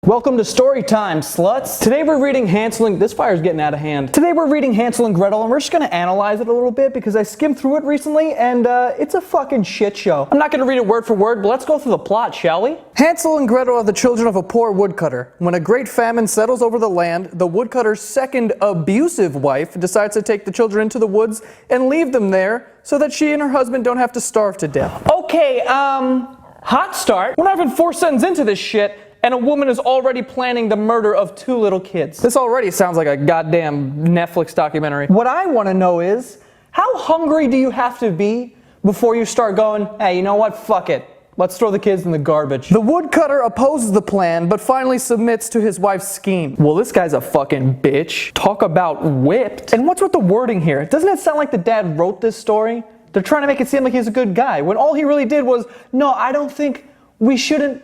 Welcome to story time, sluts. Today we're reading Hansel and... This fire's getting out of hand. Today we're reading Hansel and Gretel, and we're just gonna analyze it a little bit because I skimmed through it recently, and it's a fucking shit show. I'm not gonna read it word for word, but let's go through the plot, shall we? Hansel and Gretel are the children of a poor woodcutter. When a great famine settles over the land, the woodcutter's second abusive wife decides to take the children into the woods and leave them there so that she and her husband don't have to starve to death. Okay, hot start. We're not even 4 sentences into this shit, and a woman is already planning the murder of 2 little kids. This already sounds like a goddamn Netflix documentary. What I want to know is, how hungry do you have to be before you start going, hey, you know what, fuck it. Let's throw the kids in the garbage. The woodcutter opposes the plan, but finally submits to his wife's scheme. Well, this guy's a fucking bitch. Talk about whipped. And what's with the wording here? Doesn't it sound like the dad wrote this story? They're trying to make it seem like he's a good guy, when all he really did was, no, I don't think we shouldn't.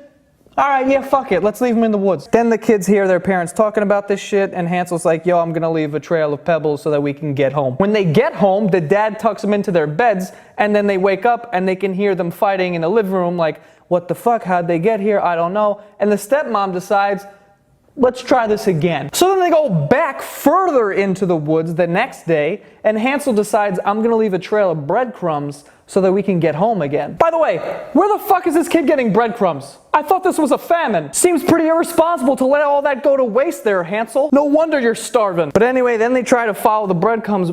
Alright, yeah, fuck it, let's leave them in the woods. Then the kids hear their parents talking about this shit, and Hansel's like, yo, I'm gonna leave a trail of pebbles so that we can get home. When they get home, the dad tucks them into their beds, and then they wake up and they can hear them fighting in the living room like, what the fuck, how'd they get here? I don't know. And the stepmom decides, let's try this again. So then they go back further into the woods the next day, and Hansel decides, I'm gonna leave a trail of breadcrumbs so that we can get home again. By the way, where the fuck is this kid getting breadcrumbs? I thought this was a famine. Seems pretty irresponsible to let all that go to waste there, Hansel. No wonder you're starving. But anyway, then they try to follow the breadcrumbs.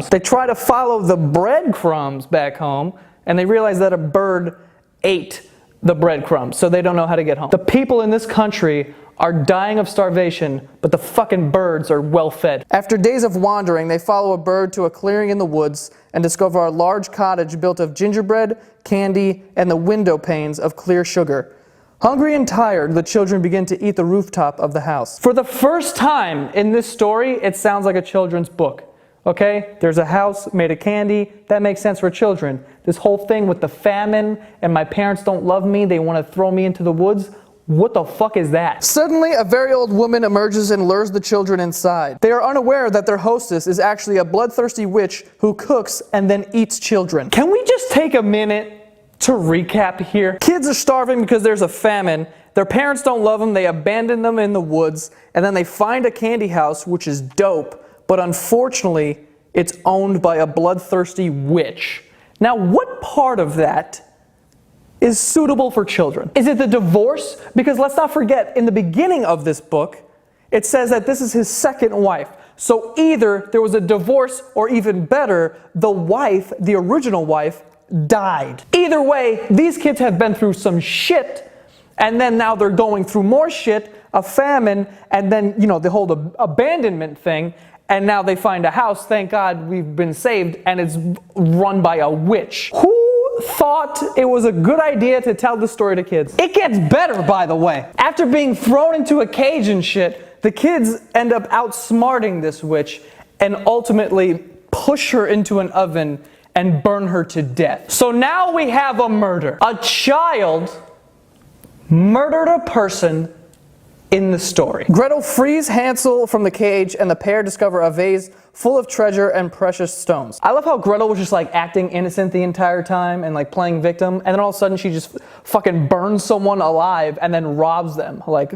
They try to follow the breadcrumbs back home, and they realize that a bird ate the breadcrumbs, so they don't know how to get home. The people in this country are dying of starvation, but the fucking birds are well fed. After days of wandering, they follow a bird to a clearing in the woods and discover a large cottage built of gingerbread, candy, and the window panes of clear sugar. Hungry and tired, the children begin to eat the rooftop of the house. For the first time in this story, it sounds like a children's book. Okay, there's a house made of candy. That makes sense for children. This whole thing with the famine and my parents don't love me, they want to throw me into the woods. What the fuck is that? Suddenly, a very old woman emerges and lures the children inside. They are unaware that their hostess is actually a bloodthirsty witch who cooks and then eats children. Can we just take a minute to recap here? Kids are starving because there's a famine. Their parents don't love them. They abandon them in the woods. And then they find a candy house, which is dope. But unfortunately, it's owned by a bloodthirsty witch. Now, what part of that is suitable for children? Is it the divorce? Because let's not forget, in the beginning of this book, it says that this is his second wife. So either there was a divorce, or even better, the wife, the original wife, died. Either way, these kids have been through some shit, and then now they're going through more shit, a famine, and then, you know, the whole abandonment thing. And now they find a house, thank God we've been saved, and it's run by a witch. Who thought it was a good idea to tell the story to kids? It gets better, by the way. After being thrown into a cage and shit, the kids end up outsmarting this witch and ultimately push her into an oven and burn her to death. So now we have a murder. A child murdered a person in the story. Gretel frees Hansel from the cage, and the pair discover a vase full of treasure and precious stones. I love how Gretel was just like acting innocent the entire time and like playing victim, and then all of a sudden she just fucking burns someone alive and then robs them. Like,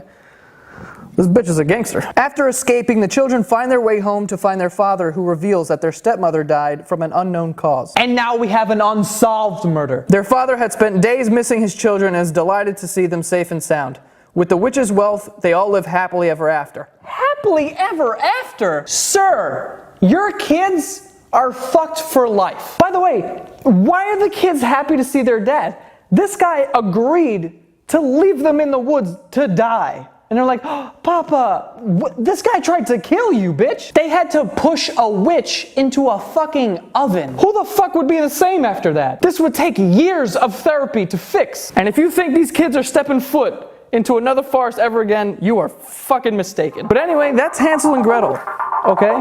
this bitch is a gangster. After escaping, the children find their way home to find their father, who reveals that their stepmother died from an unknown cause. And now we have an unsolved murder. Their father had spent days missing his children and is delighted to see them safe and sound. With the witch's wealth, they all live happily ever after. Happily ever after? Sir, your kids are fucked for life. By the way, why are the kids happy to see their dad? This guy agreed to leave them in the woods to die. And they're like, oh, Papa, this guy tried to kill you, bitch. They had to push a witch into a fucking oven. Who the fuck would be the same after that? This would take years of therapy to fix. And if you think these kids are stepping foot into another farce ever again, you are fucking mistaken. But anyway, that's Hansel and Gretel, okay?